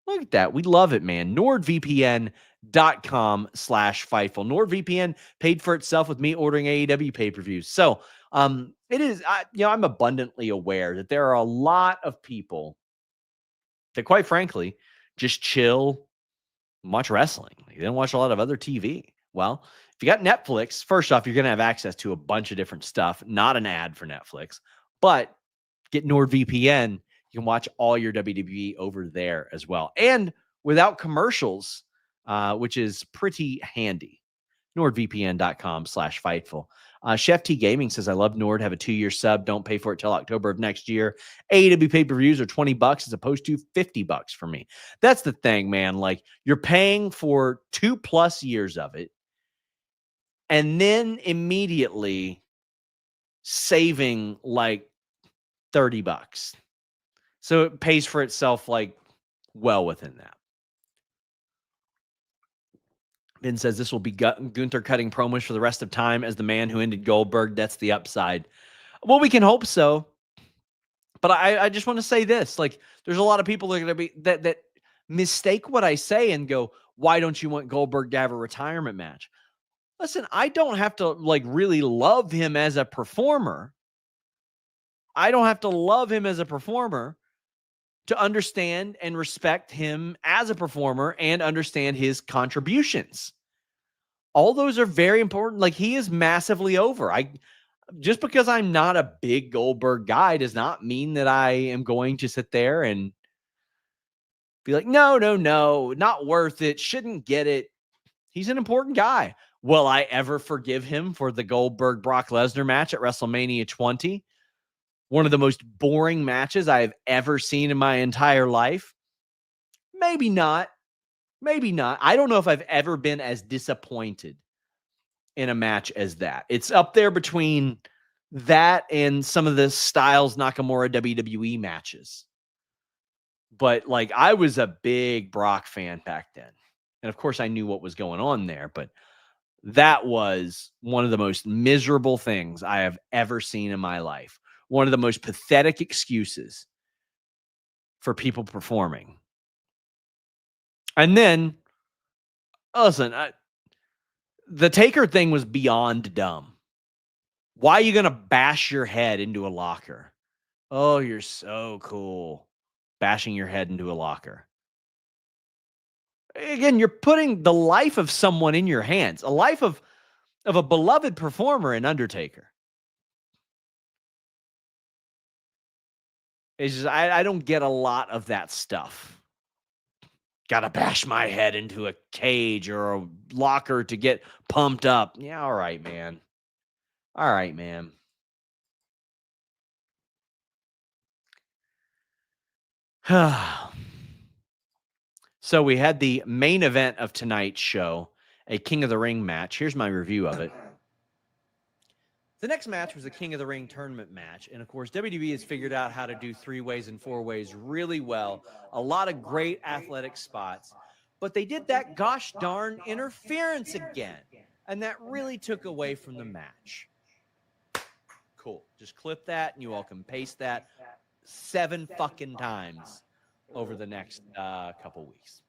Look at that. We love it, man. NordVPN.com/Fightful. NordVPN paid for itself with me ordering AEW pay-per-views. So, it is, I'm abundantly aware that there are a lot of people that, quite frankly, just chill, watch wrestling. They don't watch a lot of other TV. Well, if you got Netflix, first off, you're going to have access to a bunch of different stuff, not an ad for Netflix, but get NordVPN. You can watch all your WWE over there as well. And without commercials, which is pretty handy. NordVPN.com/Fightful. Chef T Gaming says, I love Nord, have a 2-year sub. Don't pay for it till October of next year. AEW pay-per-views are $20 as opposed to $50 for me. That's the thing, man. Like, you're paying for 2+ years of it and then immediately saving like $30. So it pays for itself like well within that. Ben says this will be Gunther cutting promos for the rest of time as the man who ended Goldberg. That's the upside. Well, we can hope so. But I just want to say this. Like, there's a lot of people that are going to be that mistake what I say and go, why don't you want Goldberg to have a retirement match? Listen, I don't have to like really love him as a performer. I don't have to love him as a performer to understand and respect him as a performer and understand his contributions. All those are very important. Like, he is massively over. Just because I'm not a big Goldberg guy does not mean that I am going to sit there and be like, no, not worth it. Shouldn't get it. He's an important guy. Will I ever forgive him for the Goldberg Brock Lesnar match at WrestleMania 20? One of the most boring matches I have ever seen in my entire life? Maybe not. Maybe not. I don't know if I've ever been as disappointed in a match as that. It's up there between that and some of the Styles Nakamura WWE matches. But like, I was a big Brock fan back then. And of course I knew what was going on there, but that was one of the most miserable things I have ever seen in my life. One of the most pathetic excuses for people performing. And then, listen, the Taker thing was beyond dumb. Why are you going to bash your head into a locker? Oh, you're so cool. Bashing your head into a locker. Again, you're putting the life of someone in your hands, a life of a beloved performer in Undertaker. It's just, I don't get a lot of that stuff. Gotta bash my head into a cage or a locker to get pumped up. Yeah, all right, man. All right, man. So we had the main event of tonight's show, a King of the Ring match. Here's my review of it. The next match was a King of the Ring tournament match. And of course, WWE has figured out how to do 3-ways and 4-ways really well. A lot of great athletic spots. But they did that gosh darn interference again. And that really took away from the match. Cool. Just clip that and you all can paste that 7 fucking times over the next couple weeks.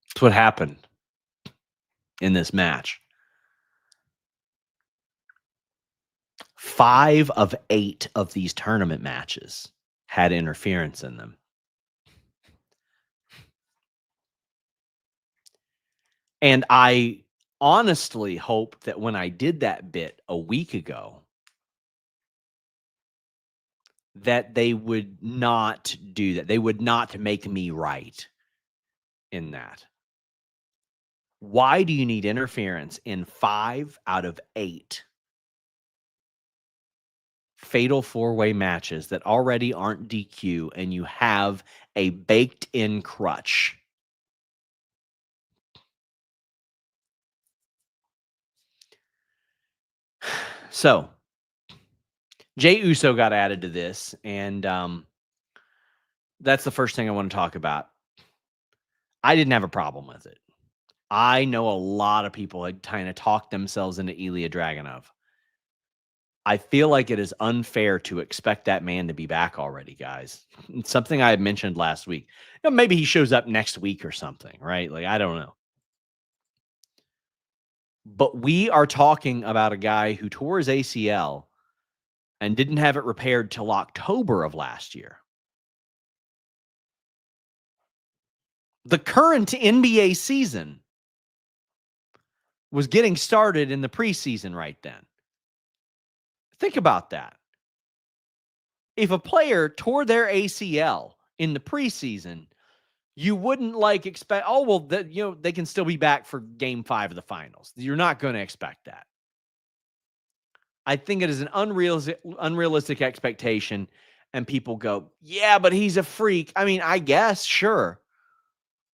That's what happened in this match. 5 of 8 of these tournament matches had interference in them. And I honestly hoped that when I did that bit a week ago, that they would not do that. They would not make me right in that. Why do you need interference in 5 out of 8 fatal 4-way matches that already aren't DQ and you have a baked-in crutch? So, Jey Uso got added to this, and that's the first thing I want to talk about. I didn't have a problem with it. I know a lot of people had kind of talked themselves into Ilya Dragunov. I feel like it is unfair to expect that man to be back already, guys. It's something I had mentioned last week. You know, maybe he shows up next week or something, right? Like, I don't know. But we are talking about a guy who tore his ACL and didn't have it repaired till October of last year. The current NBA season was getting started in the preseason right then. Think about that. If a player tore their ACL in the preseason, you wouldn't expect, oh, well, they can still be back for game 5 of the finals. You're not going to expect that. I think it is an unrealistic expectation, and people go, yeah, but he's a freak. I mean, I guess, sure.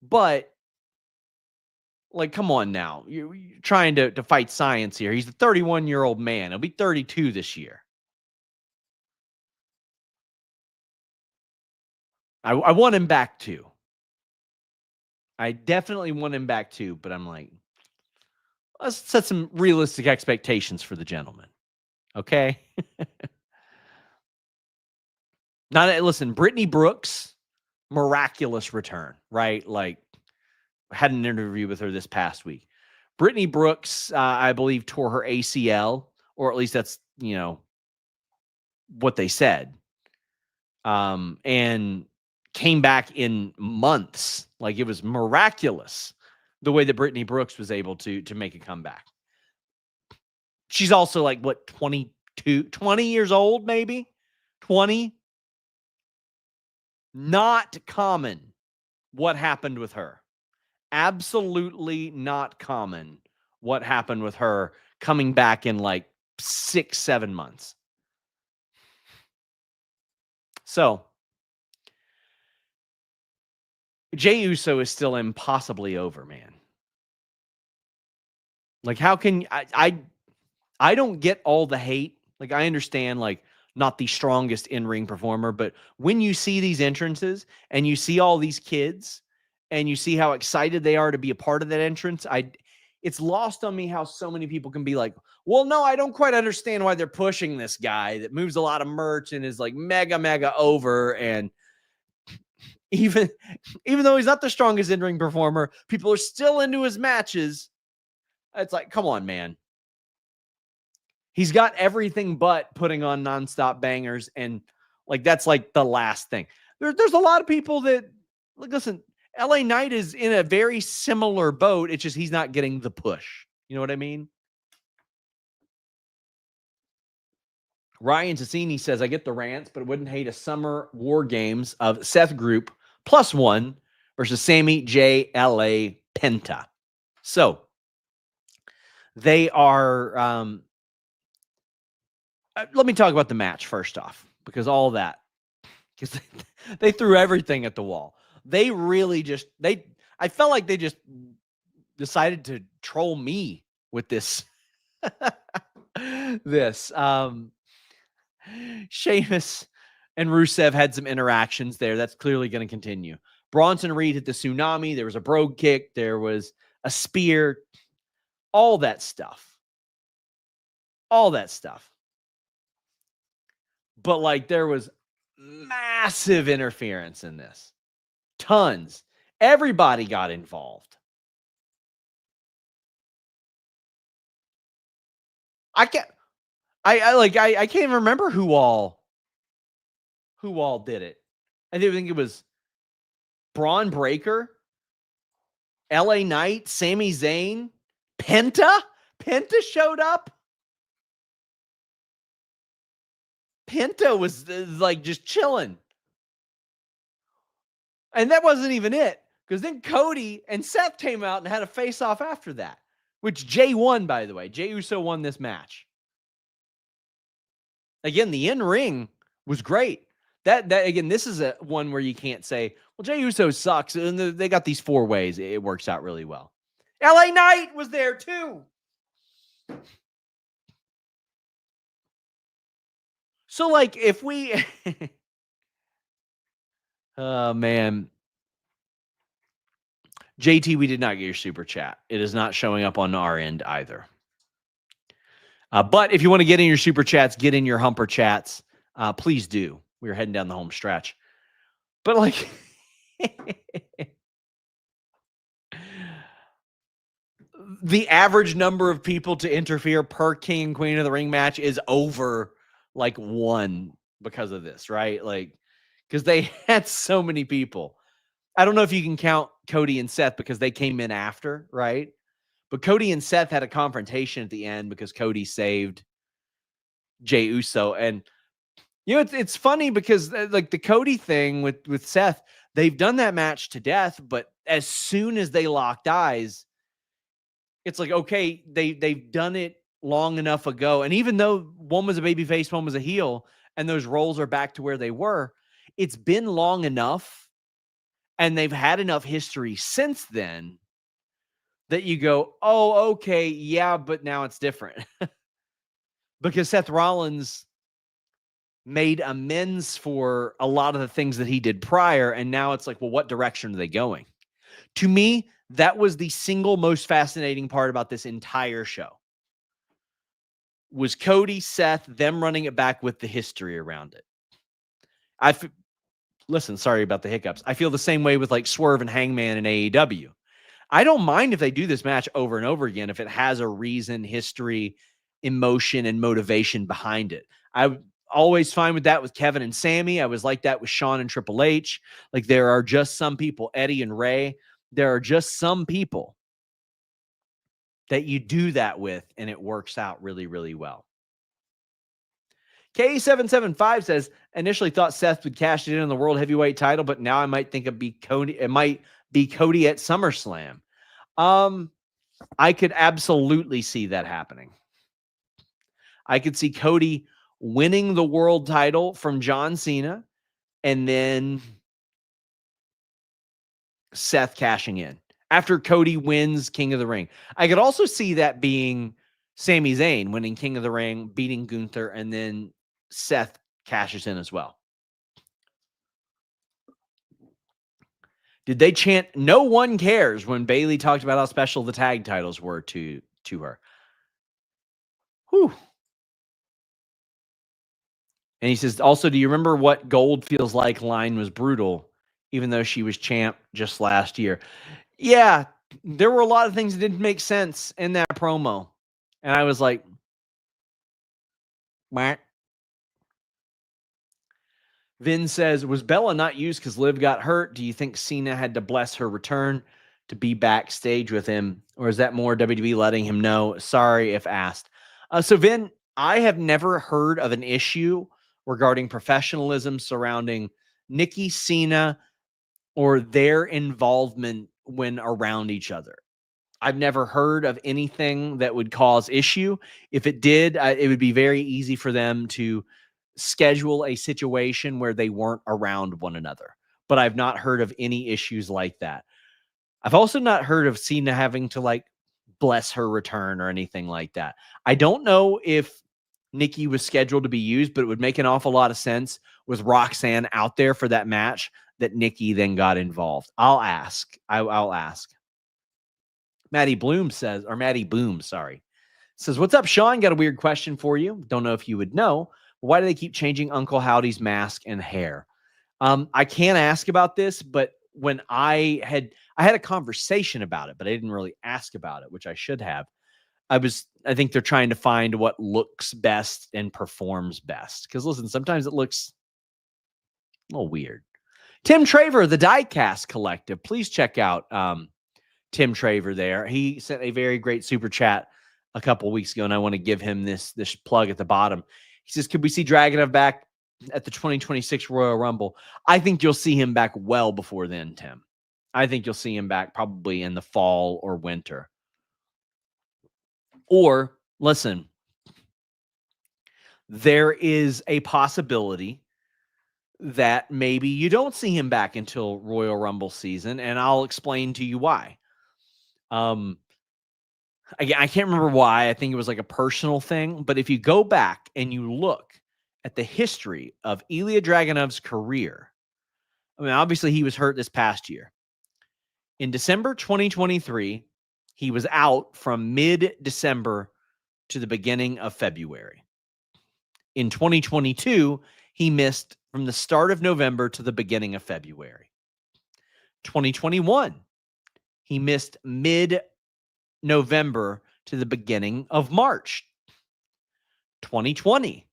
But, come on now. You're trying to fight science here. He's a 31-year-old man. He'll be 32 this year. I want him back too. I definitely want him back too, but I'm like, let's set some realistic expectations for the gentleman. Okay? Listen, Brittany Brooks, miraculous return, right? Like, I had an interview with her this past week. Brittany Brooks, I believe, tore her ACL, or at least that's, what they said. And came back in months. Like, it was miraculous the way that Brittany Brooks was able to make a comeback. She's also 20 years old, maybe 20. Not common what happened with her. Absolutely not common what happened with her coming back in 6-7 months. So, Jey Uso is still impossibly over, man. How can I don't get all the hate. I understand not the strongest in-ring performer, but when you see these entrances and you see all these kids and you see how excited they are to be a part of that entrance, it's lost on me how so many people can be like, well, no, I don't quite understand why they're pushing this guy that moves a lot of merch and is mega over. And even though he's not the strongest in-ring performer, people are still into his matches. It's like, come on, man. He's got everything but putting on nonstop bangers, and that's the last thing. There's a lot of people that listen. LA Knight is in a very similar boat. It's just he's not getting the push. You know what I mean? Ryan Sassini says, I get the rants, but wouldn't hate a summer war games of Seth Group +1 versus Sammy J. LA Penta. So they are. Let me talk about the match first off, because all that, because they threw everything at the wall. They really I felt like they just decided to troll me with this. Sheamus and Rusev had some interactions there. That's clearly going to continue. Bronson Reed hit the tsunami. There was a brogue kick. There was a spear. All that stuff. But there was massive interference in this. Tons. Everybody got involved. I can't even remember who all did it. I think it was Braun Breaker, LA Knight, Sami Zayn, Penta. Penta showed up. Penta was like just chilling. And that wasn't even it, because then Cody and Seth came out and had a face-off after that, which Jay won, by the way. Jey Uso won this match. Again, the in-ring was great. That again, this is a one where you can't say, well, Jey Uso sucks. And they got these 4 ways. It works out really well. LA Knight was there too. So, like, if we... oh, man. JT, we did not get your super chat. It is not showing up on our end either. But if you want to get in your super chats, get in your humper chats, please do. We're heading down the home stretch. But, like... the average number of people to interfere per King and Queen of the Ring match is over like 1 because of this, right? Like, because they had so many people. I don't know if you can count Cody and Seth because they came in after, right? But Cody and Seth had a confrontation at the end because Cody saved Jey Uso. And, you know, it's funny because like the Cody thing with Seth, they've done that match to death, but as soon as they locked eyes, it's like, okay, they've done it long enough ago. And even though one was a babyface, one was a heel, and those roles are back to where they were, it's been long enough, and they've had enough history since then that you go, oh, okay, yeah, but now it's different. Because Seth Rollins made amends for a lot of the things that he did prior, and now it's like, well, what direction are they going? To me, that was the single most fascinating part about this entire show. Was Cody, Seth, them running it back with the history around it. Listen, sorry about the hiccups. I feel the same way with like Swerve and Hangman and AEW. I don't mind if they do this match over and over again if it has a reason, history, emotion, and motivation behind it. I'm always fine with that with Kevin and Sammy. I was like that with Shawn and Triple H. Like, there are just some people, Eddie and Ray, there are just some people that you do that with, and it works out really, really well. K775 says, initially thought Seth would cash it in on the World Heavyweight title, but now I might think it might be Cody at SummerSlam. I could absolutely see that happening. I could see Cody winning the world title from John Cena, and then Seth cashing in after Cody wins King of the Ring. I could also see that being Sami Zayn winning King of the Ring, beating Gunther, and then Seth cashes in as well. Did they chant "No one cares" when Bayley talked about how special the tag titles were to her? Whew. And he says, also, do you remember what Gold feels like? Line was brutal, even though she was champ just last year. Yeah, there were a lot of things that didn't make sense in that promo. And I was like, Wah. Vin says, was Bella not used because Liv got hurt? Do you think Cena had to bless her return to be backstage with him? Or is that more WWE letting him know? Sorry if asked. So Vin, I have never heard of an issue regarding professionalism surrounding Nikki, Cena, or their involvement when around each other. I've never heard of anything that would cause issue. If it did, it would be very easy for them to schedule a situation where they weren't around one another. But I've not heard of any issues like that. I've also not heard of Cena having to like bless her return or anything like that. I don't know if Nikki was scheduled to be used, but it would make an awful lot of sense with Roxanne out there for that match that Nikki then got involved. I'll ask. I'll ask. Maddie Boom says, what's up, Sean? Got a weird question for you. Don't know if you would know. Why do they keep changing Uncle Howdy's mask and hair? I can't ask about this, but when I had a conversation about it, but I didn't really ask about it, which I should have. I think they're trying to find what looks best and performs best. Because listen, sometimes it looks a little weird. Tim Traver, the Diecast Collective. Please check out Tim Traver there. He sent a very great super chat a couple weeks ago, and I want to give him this plug at the bottom. He says, could we see Dragunov back at the 2026 Royal Rumble? I think you'll see him back well before then, Tim. I think you'll see him back probably in the fall or winter. Or, listen, there is a possibility that maybe you don't see him back until Royal Rumble season, and I'll explain to you why. Again, I can't remember why. I think it was like a personal thing, but if you go back and you look at the history of Ilya Dragunov's career, I mean, obviously he was hurt this past year. In December 2023, he was out from mid-December to the beginning of February. In 2022, he missed from the start of November to the beginning of February. 2021, he missed mid-November to the beginning of March. 2020,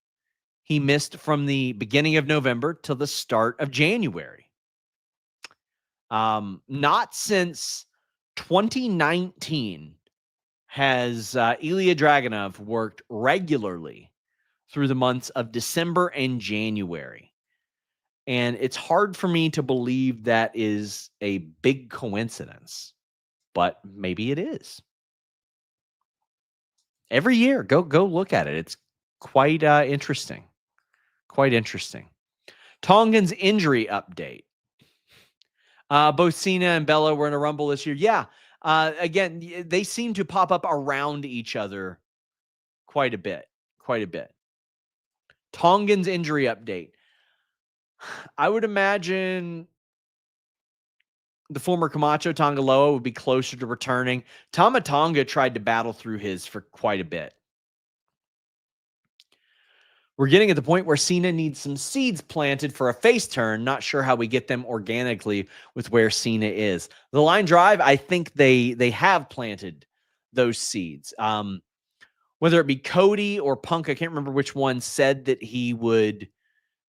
he missed from the beginning of November to the start of January. Not since 2019 has Ilya Dragunov worked regularly through the months of December and January. And it's hard for me to believe that is a big coincidence, but maybe it is. Every year, go look at it. It's quite interesting. Quite interesting. Tongan's injury update. Both Cena and Bella were in a Rumble this year. Yeah. Again, they seem to pop up around each other quite a bit. Quite a bit. Tongan's injury update. I would imagine the former Camacho Tongaloa would be closer to returning. Tama Tonga tried to battle through his for quite a bit. We're getting at the point where Cena needs some seeds planted for a face turn. Not sure how we get them organically with where Cena is. The line drive, I think they have planted those seeds. Whether it be Cody or Punk, I can't remember which one, said that he would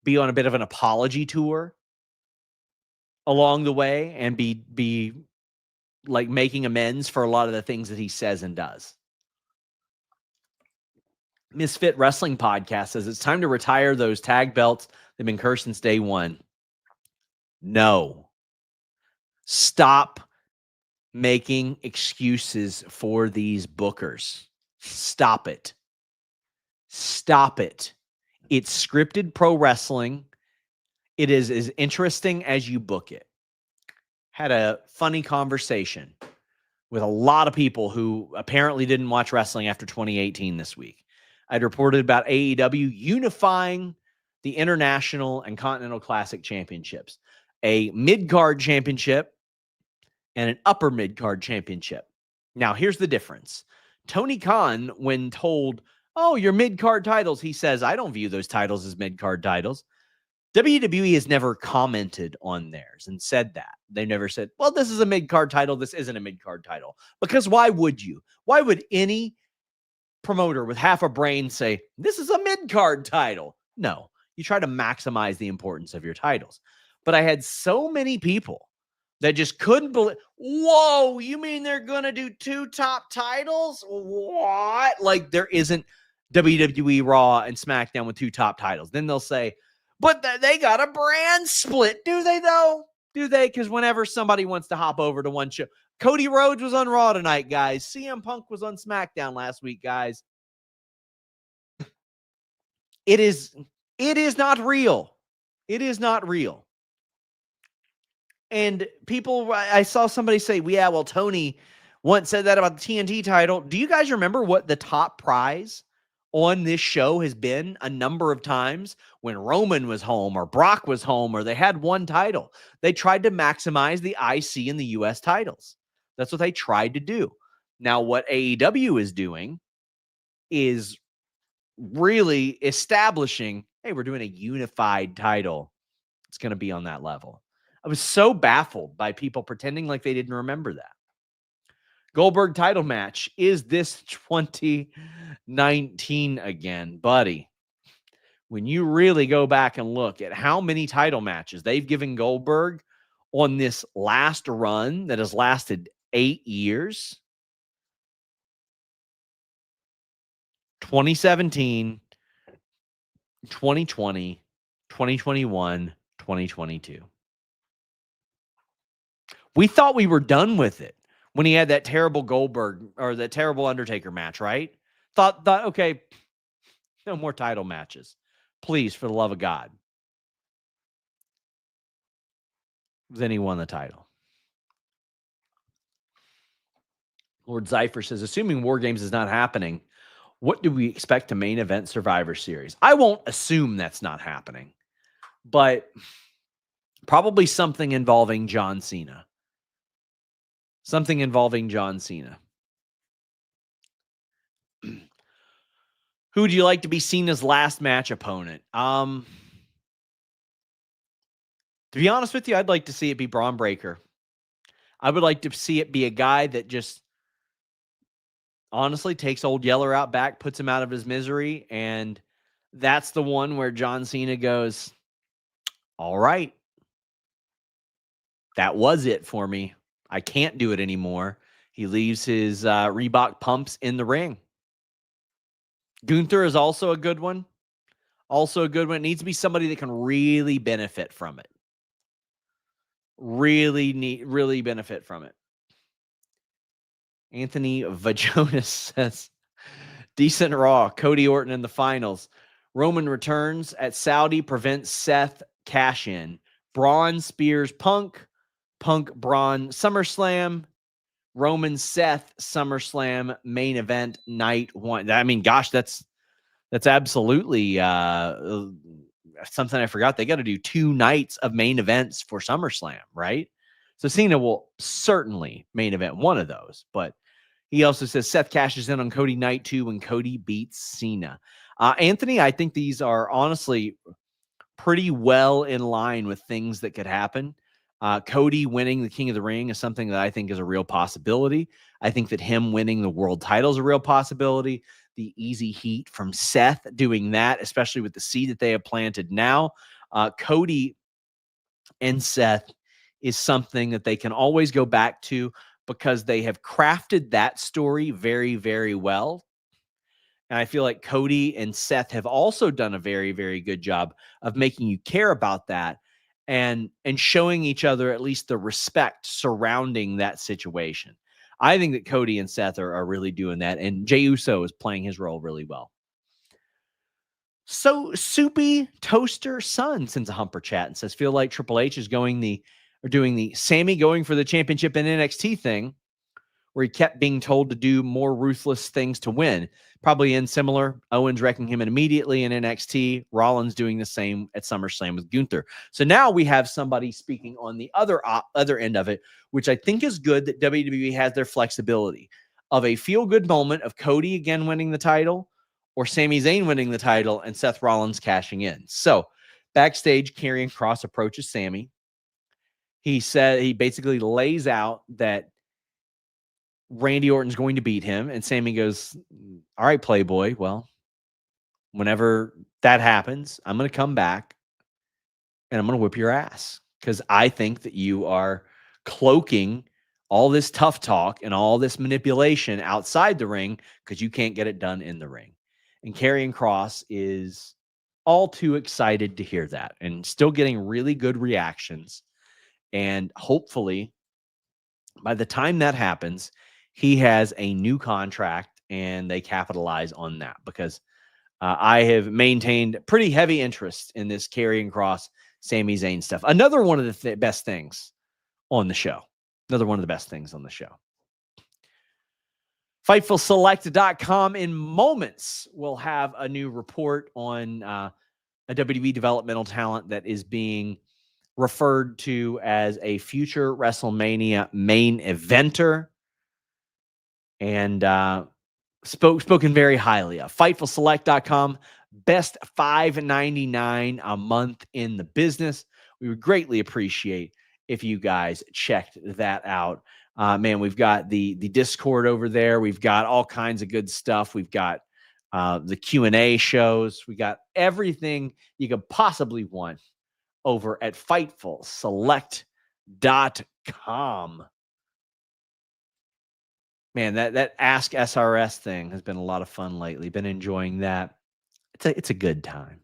be on a bit of an apology tour along the way and be like making amends for a lot of the things that he says and does. Misfit Wrestling Podcast says it's time to retire those tag belts. They've been cursed since day one. No. Stop making excuses for these bookers. Stop it. Stop it. It's scripted pro wrestling. It is as interesting as you book it. Had a funny conversation with a lot of people who apparently didn't watch wrestling after 2018 this week. I'd reported about AEW unifying the International and Continental Classic Championships, a mid-card championship and an upper mid-card championship. Now, here's the difference. Tony Khan, when told, oh, your mid-card titles, he says, I don't view those titles as mid-card titles. WWE has never commented on theirs and said that. They never said, well, this is a mid-card title. This isn't a mid-card title. Because why would you? Why would any promoter with half a brain say, this is a mid-card title? No. You try to maximize the importance of your titles. But I had so many people that just couldn't believe, whoa, you mean they're going to do two top titles? What? Like there isn't WWE Raw and SmackDown with two top titles. Then they'll say, but they got a brand split. Do they though? Do they? Because whenever somebody wants to hop over to one show, Cody Rhodes was on Raw tonight, guys. CM Punk was on SmackDown last week, guys. It is not real. It is not real. And people, I saw somebody say, yeah, well, Tony once said that about the TNT title. Do you guys remember what the top prize on this show has been a number of times when Roman was home or Brock was home or they had one title? They tried to maximize the IC and the US titles. That's what they tried to do. Now, what AEW is doing is really establishing, hey, we're doing a unified title. It's going to be on that level. I was so baffled by people pretending like they didn't remember that. Goldberg title match. Is this 2019 again, buddy? When you really go back and look at how many title matches they've given Goldberg on this last run that has lasted 8 years, 2017, 2020, 2021, 2022. We thought we were done with it when he had that terrible Goldberg or that terrible Undertaker match, right? Thought, okay, no more title matches. Please, for the love of God. Then he won the title. Lord Zypher says, assuming War Games is not happening, what do we expect to main event Survivor Series? I won't assume that's not happening, but probably something involving John Cena. Something involving John Cena. Who would you like to be Cena's last match opponent? To be honest with you, I'd like to see it be Braun Breaker. I would like to see it be a guy that just honestly takes old Yeller out back, puts him out of his misery, and that's the one where John Cena goes, all right, that was it for me. I can't do it anymore. He leaves his Reebok pumps in the ring. Gunther is also a good one. Also a good one. It needs to be somebody that can really benefit from it. Really benefit from it. Anthony Vajonas says, decent Raw. Cody Orton in the finals. Roman returns at Saudi, prevents Seth cash-in. Braun spears Punk. Punk Braun SummerSlam. Roman Seth SummerSlam main event night 1. I mean, gosh, that's absolutely something I forgot. They got to do 2 nights of main events for SummerSlam, right? So Cena will certainly main event one of those, but he also says Seth cashes in on Cody night 2 when Cody beats Cena. Anthony, I think these are honestly pretty well in line with things that could happen. Cody winning the King of the Ring is something that I think is a real possibility. I think that him winning the world title is a real possibility. The easy heat from Seth doing that, especially with the seed that they have planted now. Cody and Seth is something that they can always go back to because they have crafted that story very, very well. And I feel like Cody and Seth have also done a very, very good job of making you care about that and showing each other at least the respect surrounding that situation. I think that Cody and Seth are really doing that, and Jey Uso is playing his role really well. So Soupy Toaster Sun sends a humper chat and says, feel like Triple H is doing the Sammy going for the championship in NXT thing, where he kept being told to do more ruthless things to win. Probably in similar. Owens wrecking him immediately in NXT. Rollins doing the same at SummerSlam with Gunther. So now we have somebody speaking on the other end of it, which I think is good that WWE has their flexibility of a feel-good moment of Cody again winning the title or Sami Zayn winning the title and Seth Rollins cashing in. So backstage, Karrion Kross approaches Sami. He basically lays out that Randy Orton's going to beat him, and Sami goes, all right, Playboy, well, whenever that happens, I'm going to come back and I'm going to whip your ass because I think that you are cloaking all this tough talk and all this manipulation outside the ring because you can't get it done in the ring. And Karrion Kross is all too excited to hear that and still getting really good reactions. And hopefully by the time that happens, he has a new contract and they capitalize on that because I have maintained pretty heavy interest in this Karrion Kross, Sami Zayn stuff. Another one of the best things on the show. FightfulSelect.com in moments will have a new report on a WWE developmental talent that is being referred to as a future WrestleMania main eventer. And spoken very highly of. FightfulSelect.com, best $5.99 a month in the business. We would greatly appreciate if you guys checked that out. Man, we've got the Discord over there. We've got all kinds of good stuff. We've got the Q&A shows. We got everything you could possibly want over at FightfulSelect.com. Man, that Ask SRS thing has been a lot of fun lately. Been enjoying that. It's a good time.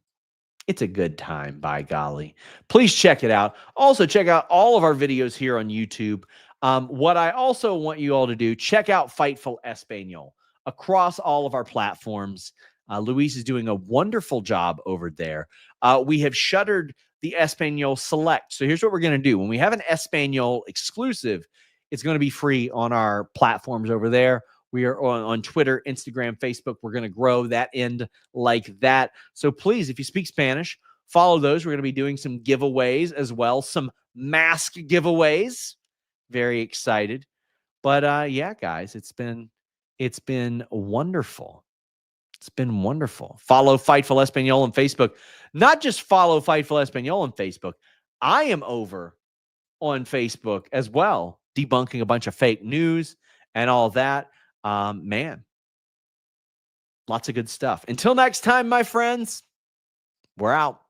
It's a good time, by golly. Please check it out. Also, check out all of our videos here on YouTube. What I also want you all to do, check out Fightful Espanol across all of our platforms. Luis is doing a wonderful job over there. We have shuttered the Espanol Select. So here's what we're going to do. When we have an Espanol exclusive, it's going to be free on our platforms over there. We are on Twitter, Instagram, Facebook. We're going to grow that end like that. So please, if you speak Spanish, follow those. We're going to be doing some giveaways as well, some mask giveaways. Very excited. But yeah, guys, it's been wonderful. It's been wonderful. Follow Fightful Espanol on Facebook. Not just follow Fightful Espanol on Facebook. I am over on Facebook as well, debunking a bunch of fake news and all that. Man, lots of good stuff. Until next time, my friends, we're out.